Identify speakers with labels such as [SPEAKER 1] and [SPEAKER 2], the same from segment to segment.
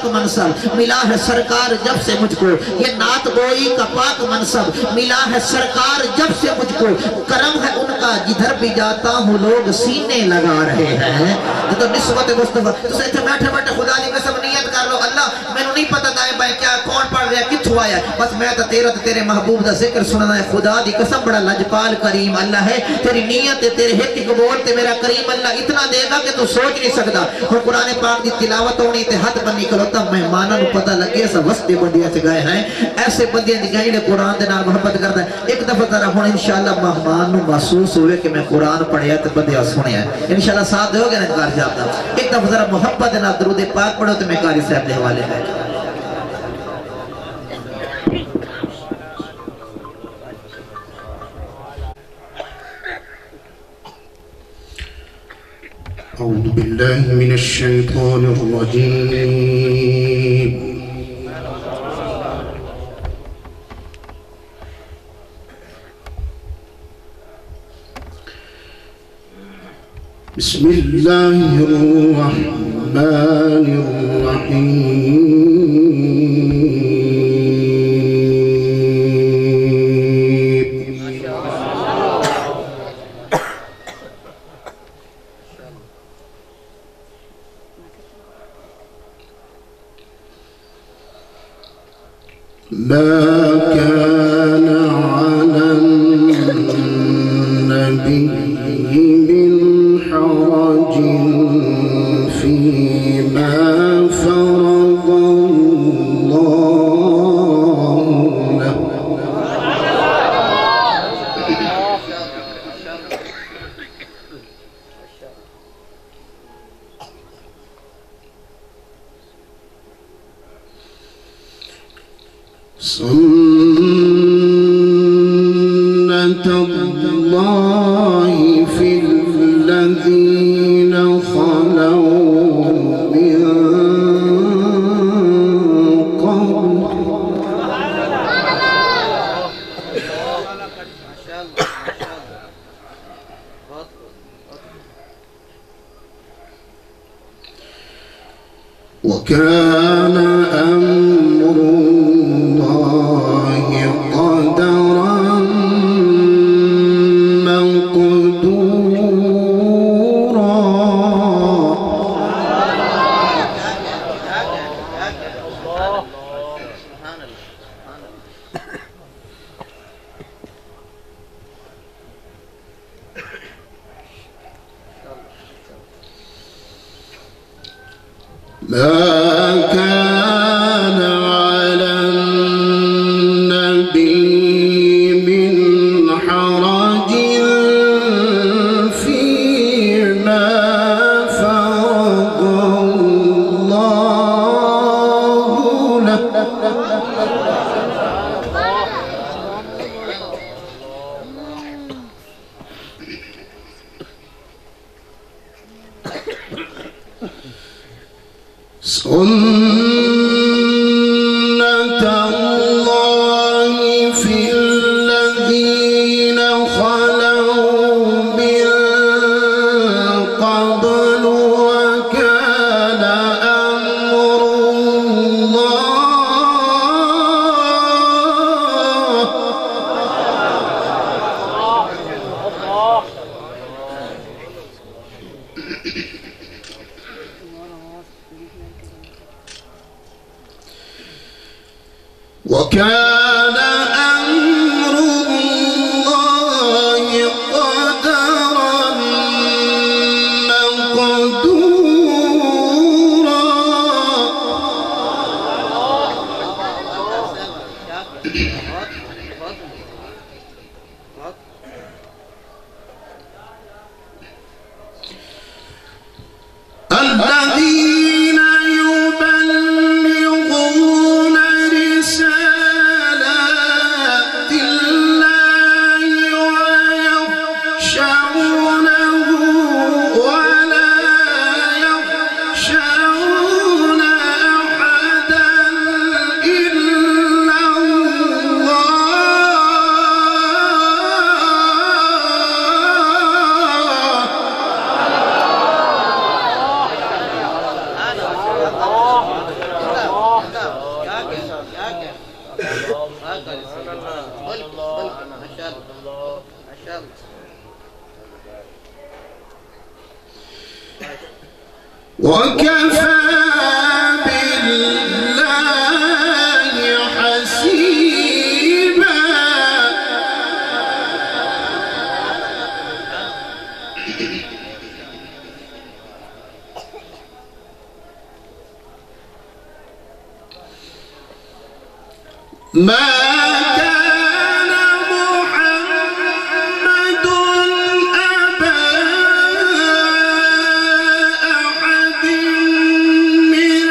[SPEAKER 1] पाक मनसब मिला है सरकार जब से मुझको, ये नात गोई का पाक मनसब मिला है सरकार जब से मुझको, करम है उनका जिधर भी जाता हूँ लोग सीने लगा रहे हैं। तो निस्बत मुस्तफा तो इतने बैठे बैठे खुदा की कसम नियत कर लो, अल्लाह मैंने नहीं पता था भाई क्या कौन पढ़ रहा किथों आया, बस मैं तो तेरे महबूब का जिक्र सुनना है। खुदा की कसम बड़ा लजपाल करीम अल्लाह है, तेरी नीयत तेरे हित की कबूल ते मेरा करीम अल्लाह इतना देगा कि तू सोच नहीं सकदा। और कुरान पाक की तिलावत होनी ते हाथ बन्नी खलोता मेहमानों को पता लगे सब वस्ते बंदियां से गए हैं, ऐसे बंदियां दी गए जिहड़े कुरान दे नाल मोहब्बत करदा है। एक दफा जरा हुण इंशाअल्लाह मेहमान नु महसूस होवे कि मैं कुरान पढ़िया ते बंदियां सुनिया, इंशाअल्लाह साथ दोगे ना कार साहब दा। एक दफा जरा मोहब्बत दे नाल दरूद पाक पढ़ो ते मैं कारी साहब दे हवाले है।
[SPEAKER 2] أعوذ بالله من الشيطان الرجيم بسم الله الرحمن الرحيم ما كان على النبي من حرج فيما فرض الله له سنة الله في الذين خلوا من قبل وكان أمر الله قدرا مقدورا ما كان على النبي من حرج فيما فرض الله له سنة الله في الذين خلوا من قبل وكان أمر وكان أمر الله قدرا مقدورا الذين يبلغون رسالات وكفى بالله حسيبا. ما كان محمد أبا أحد من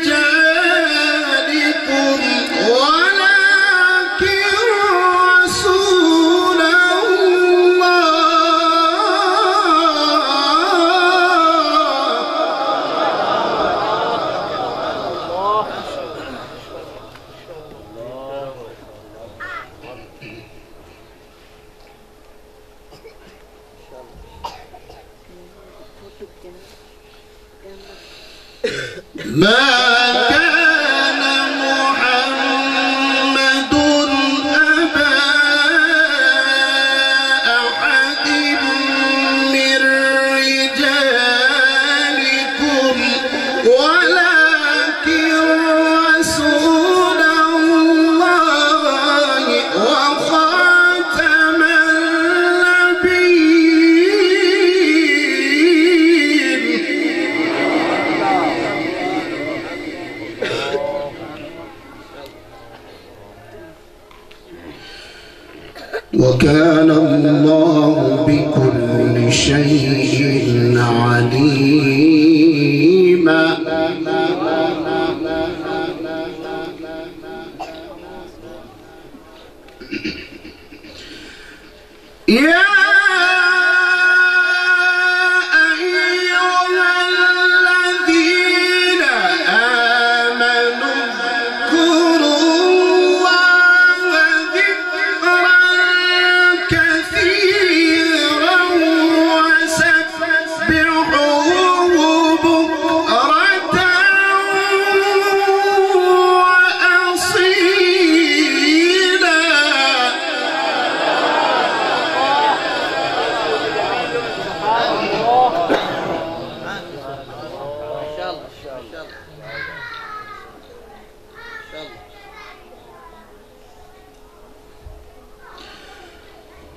[SPEAKER 2] رجالكم ولكن رسول الله ما كان محمد أبا أحد من رجالكم ولكن رسول الله وخاتم وكان الله بكل شيء عليما. يا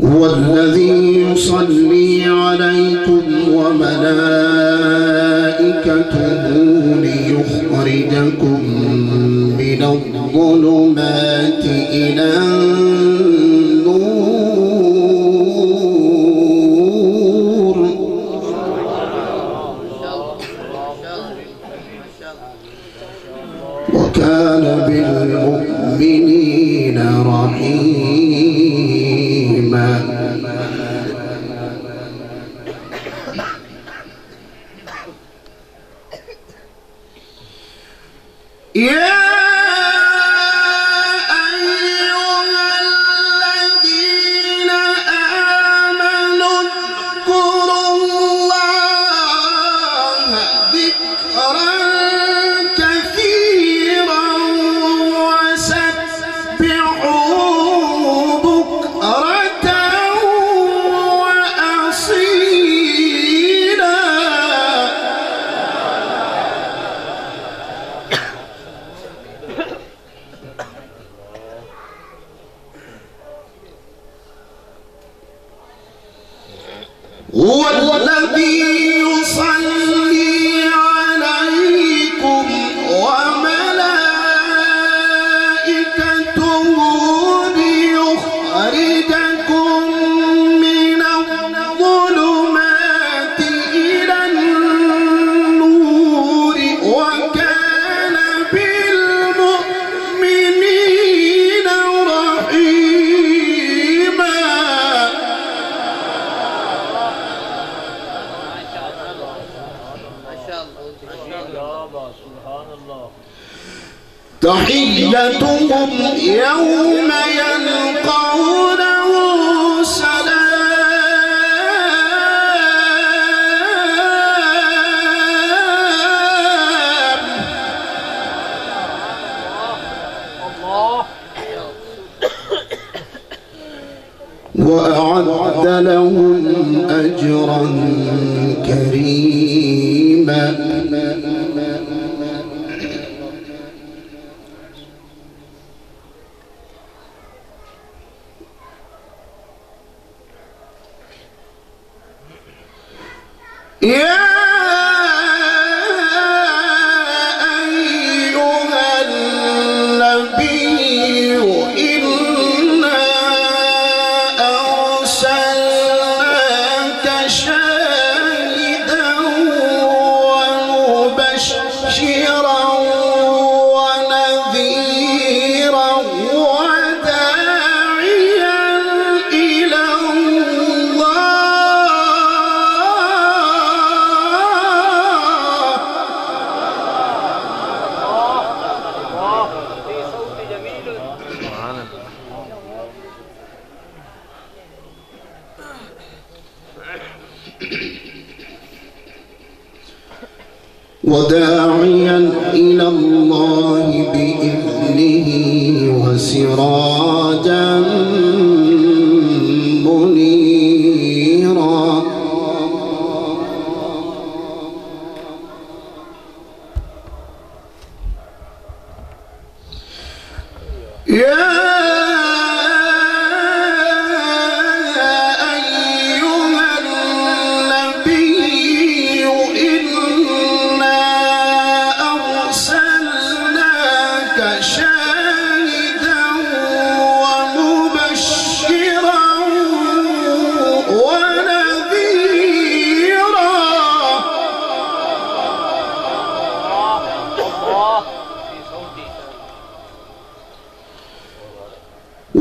[SPEAKER 2] هو الذي يصلي عليكم وملائكته ليخرجكم من الظلمات إلى النور. وكان بالمؤمنين رحيما. يا أيها الذين آمنوا اذكروا الله ذكرا كثيرا وسبحوه بكرة وأصيلا. هو الذي يصلي عليكم وملائكته ليخرجكم من الظلمات إلى النور وكان بالمؤمنين رحيما. تحيتهم يوم يلقونه سلام. وأعد لهم أجرا كريما. يا وداعيا إلى الله بإذنه وسراجا منيرا.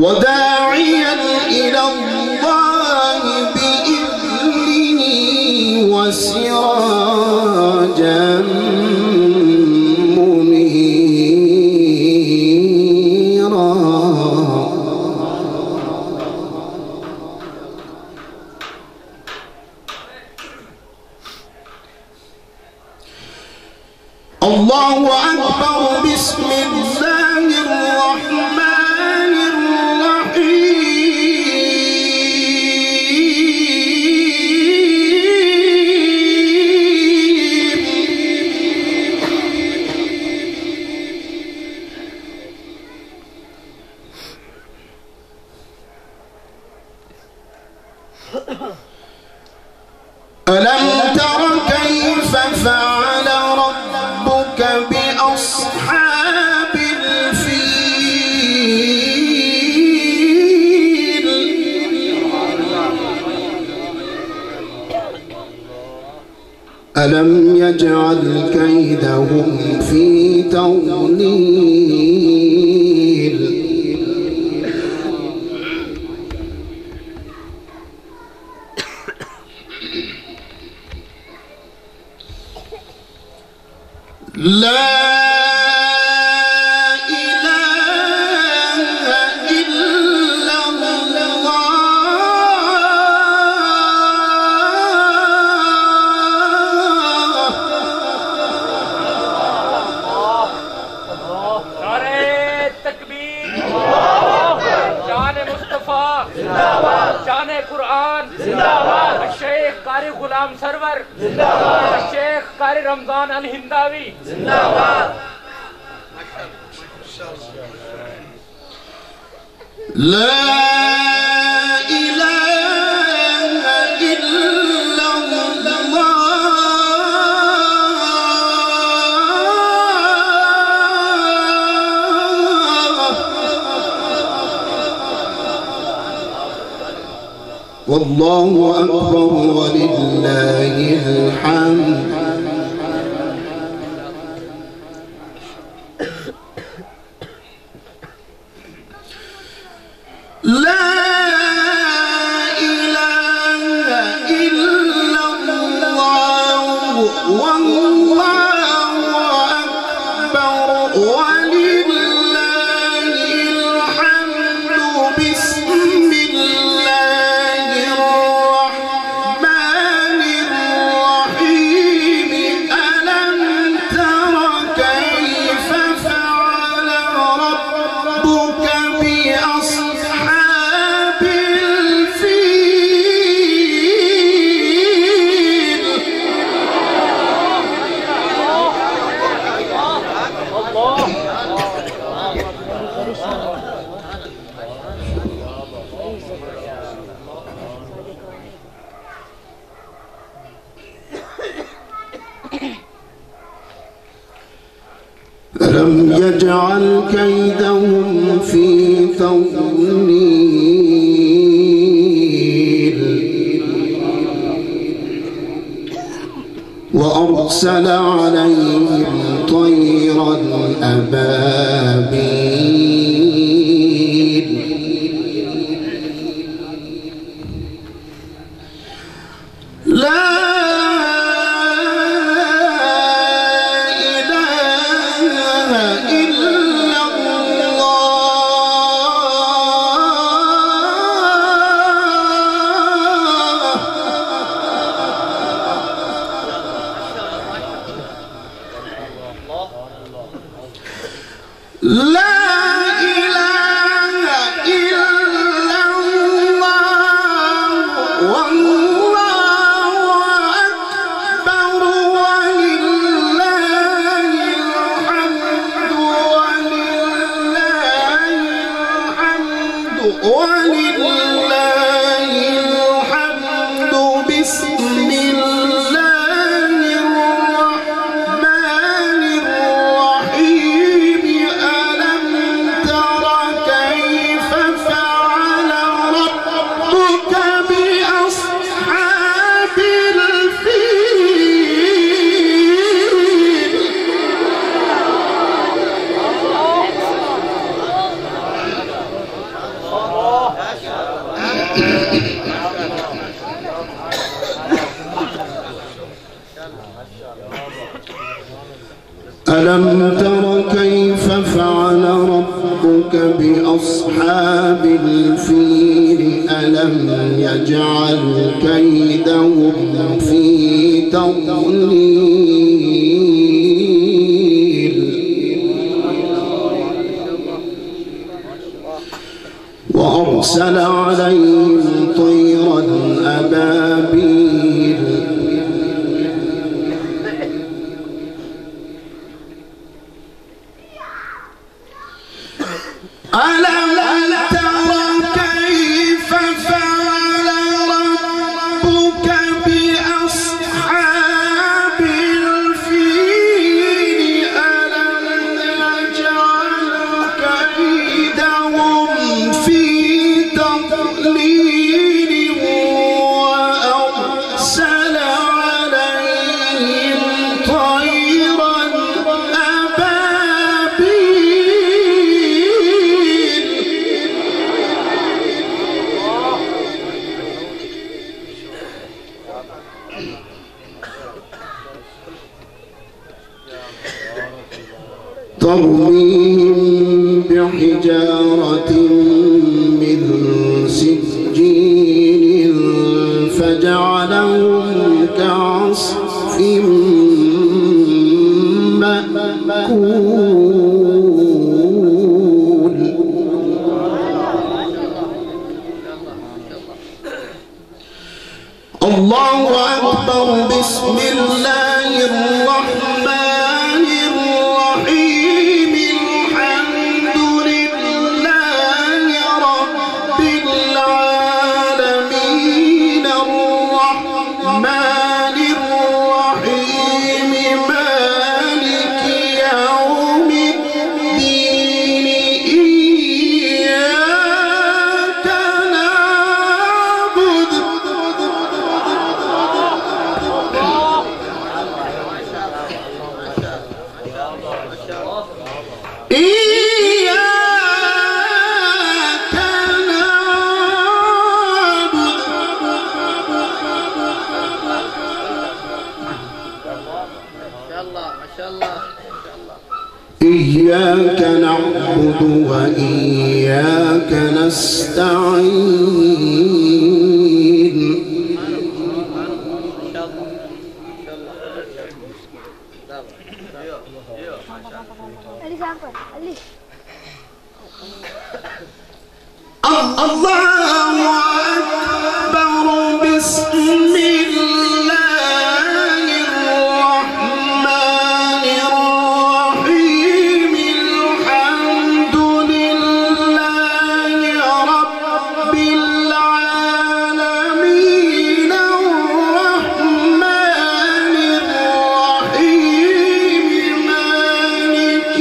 [SPEAKER 2] وداعيا إلى الله بإذنه وسراجا منيرا. الله أكبر. بسم الله الرحمن ألم تر كيف فعل ربك بأصحاب الفيل؟ ألم يجعل كيدهم في تضليل؟ لا إله إلا الله.
[SPEAKER 3] नारे तकबीर, शान मुस्तफा जिंदाबाद, शान कुरान जिंदाबाद, शेख कारी गुलाम सरवर जिंदाबाद, शेख कारी रमजान अल हिंदावी जिंदाबाद।
[SPEAKER 2] لا إله إلا الله. والله أكبر ولله الحمد. لا إله إلا الله والله أكبر ولله الحمد. بسم الله الرحمن الرحيم. ألم تر كيف فعل ربك بأصحاب الفيل؟ ألم يجعل كيدهم في تضليل وأرسل عليهم طيرا أبابيل لا ألم تر كيف فعل ربك بأصحاب الفيل ألم يجعل كيدهم في تضليل وأرسل عليهم طيرا أبابيل ألم تر كيف فعل ربك بأصحاب الفيل ألم يجعل كيدهم في تضليل وأرسل عليهم طيرا ترميهم بحجارة من سجيل فجعلهم كعصف مأكول الله أكبر بسم الله الرحمن الرحيم الحمد لله رب العالمين الرحمن الرحيم مالك يوم الدين إياك نعبد إياك نعبد وإياك نستعين الله أكبر بسم الله الرحمن الرحيم الحمد لله رب العالمين الرحمن الرحيم مالك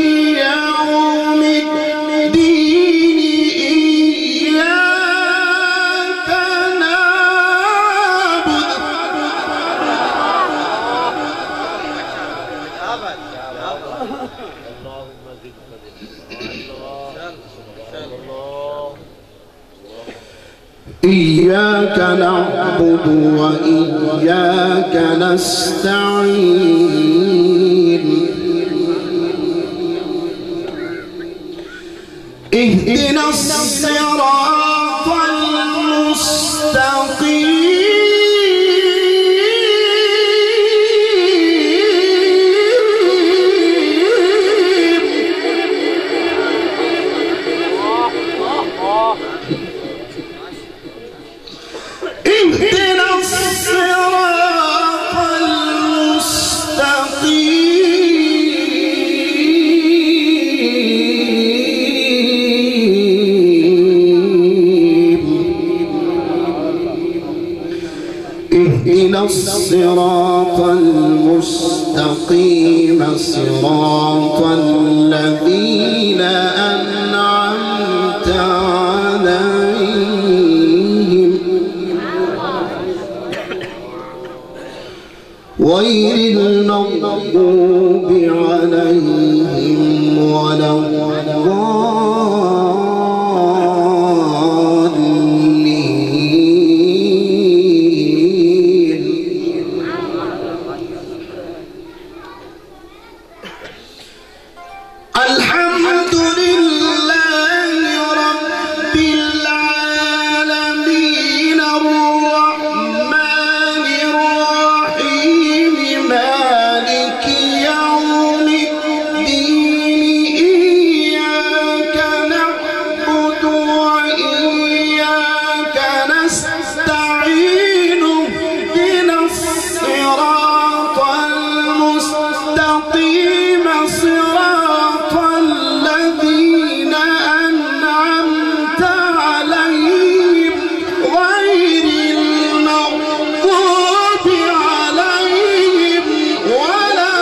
[SPEAKER 2] إياك نعبد وإياك نستعين اهدنا الصراط المستقيم اهدنا الصراط المستقيم اهدنا الصراط المستقيم صراط الذين أنعمت عليهم غير المغضوب عليهم ولا الضالين. الحمد لله رب العالمين الرحمن الرحيم مالك يوم الدين إياك نعبد وإياك نستعين اهدنا الصراط المستقيم صراط الذين أنعمت عليهم غير المغضوب عليهم ولا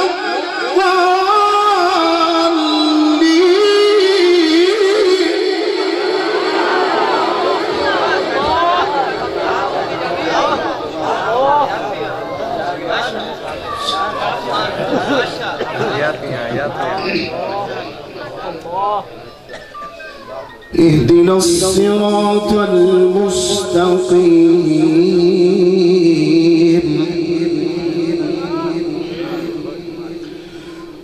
[SPEAKER 2] اهدنا الصراط المستقيم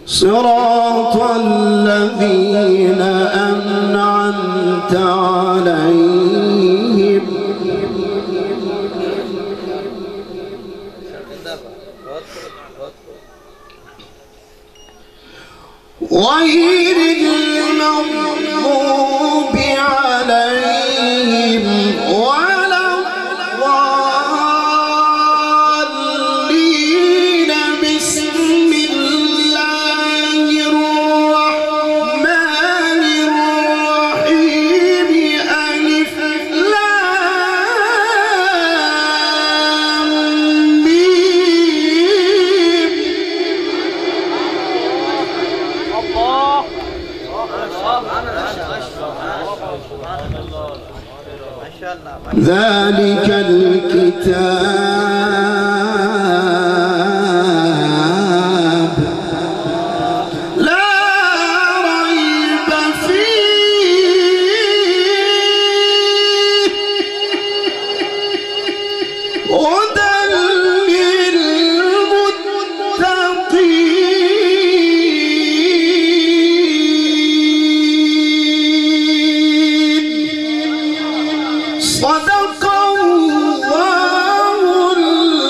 [SPEAKER 2] صراط الذين أنعمت عليهم غير المغضوب عليهم ولا الضالين. بسم الله الرحمن الرحيم ألف لام ميم. ذلك الكتاب لا ريب فيه هدى للمتقين. صدق الله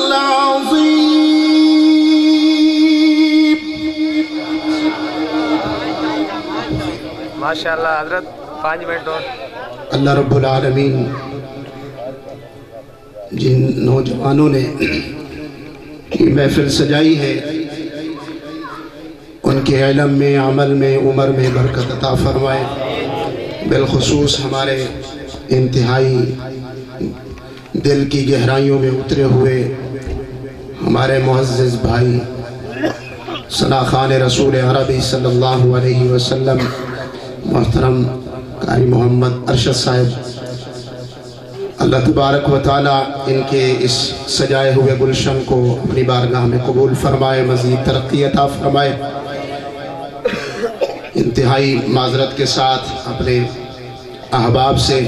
[SPEAKER 2] العظيم.
[SPEAKER 3] माशाल्लाह हजरत 5 मिनट और।
[SPEAKER 2] अल्लाह रब्बुल आलमीन जिन नौजवानों ने ये महफिल सजाई है उनके इल्म में, अमल में, उम्र में बरकत अता फरमाए। बिलखुसूस हमारे इंतहाई दिल की गहराइयों में उतरे हुए हमारे मुअज़्ज़िज़ भाई सनाखान रसूल अरबी सल्लल्लाहु अलैहि वसल्लम मोहतरम कारी मोहम्मद अरशद साहब, अल्लाह तबारक व तआला इनके इस सजाए हुए गुलशन को अपनी बारगाह में कबूल फरमाए, मज़ीद तरक्की अता फरमाए। इंतहाई माजरत के साथ अपने अहबाब से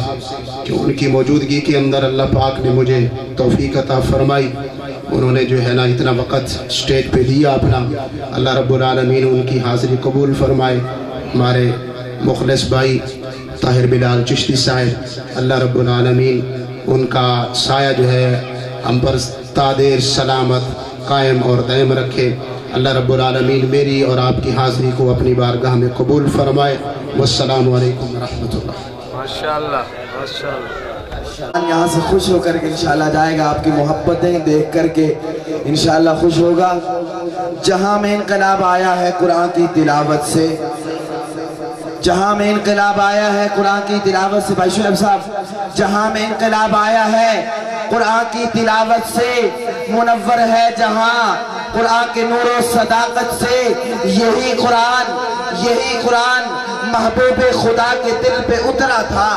[SPEAKER 2] कि उनकी मौजूदगी के अंदर अल्लाह पाक ने मुझे तौफीक अता फरमाई। उन्होंने जो है ना इतना वक़्त स्टेज पे दिया अपना, अल्लाह रब्बुल आलमीन उनकी हाज़िरी कबूल फरमाए। हमारे मुखलिस भाई ताहिर बिलाल चिश्ती साहब, अल्लाह रब्बुल आलमीन उनका साया जो है हम पर तादेर सलामत कायम और दायम रखे। अल्लाह रब्बुल आलमीन मेरी और आपकी हाज़िरी को अपनी बारगाह में कबूल फरमाए। वस्सलामु अलैकुम व रहमतुल्लाह।
[SPEAKER 3] माशाअल्लाह माशाअल्लाह।
[SPEAKER 4] यहाँ से खुश होकर के इंशाल्लाह जाएगा, आपकी मोहब्बतें देख करके इंशाल्लाह खुश होगा। जहाँ में इनकलाब आया है कुरान की तिलावत से, जहाँ में इनकलाब आया है कुरान की तिलावत से, भाई शुएब साहब, जहाँ में इनकलाब आया है कुरान की तिलावत से, मुनव्वर है जहाँ कुरान के नूर और सदाकत से। यही कुरान महबूब खुदा के दिल पे उतरा था,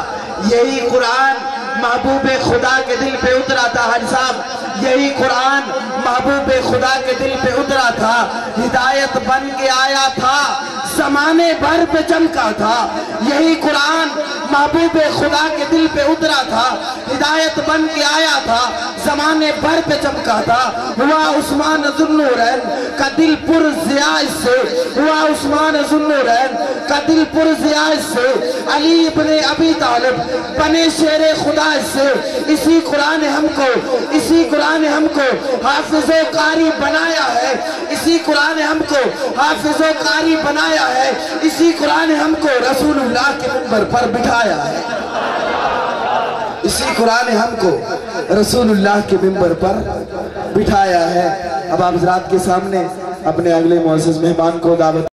[SPEAKER 4] यही कुरान महबूब खुदा के दिल पे उतरा था। हाजी साहब, यही कुरान महबूब खुदा के दिल पे उतरा था, हिदायत बन के आया था, ज़माने भर पे चमका था। यही कुरान महबूब खुदा के दिल पे उतरा था, हिदायत बन के आया था, ज़माने भर पे चमका था। हुआ उस्मान ज़ुन्नूरैन का दिल पुरज़िया से, हुआ उस्मान ज़ुन्नूरैन का दिल पुरज़िया से। अली इब्ने अबी तालिब बने शेरे खुदा से। इसी कुरान ने हमको हाफिज़ो कारी बनाया है, इसी कुरान ने हमको हाफिज़ो कारी बनाया है, इसी कुरान ने हमको रसूलुल्लाह के मिंबर पर बिठाया है, इसी कुरान ने हमको रसूलुल्लाह के मिंबर पर बिठाया है। अब आप हज़रात के सामने अपने अगले मुअज़्ज़ज़ मेहमान को दावत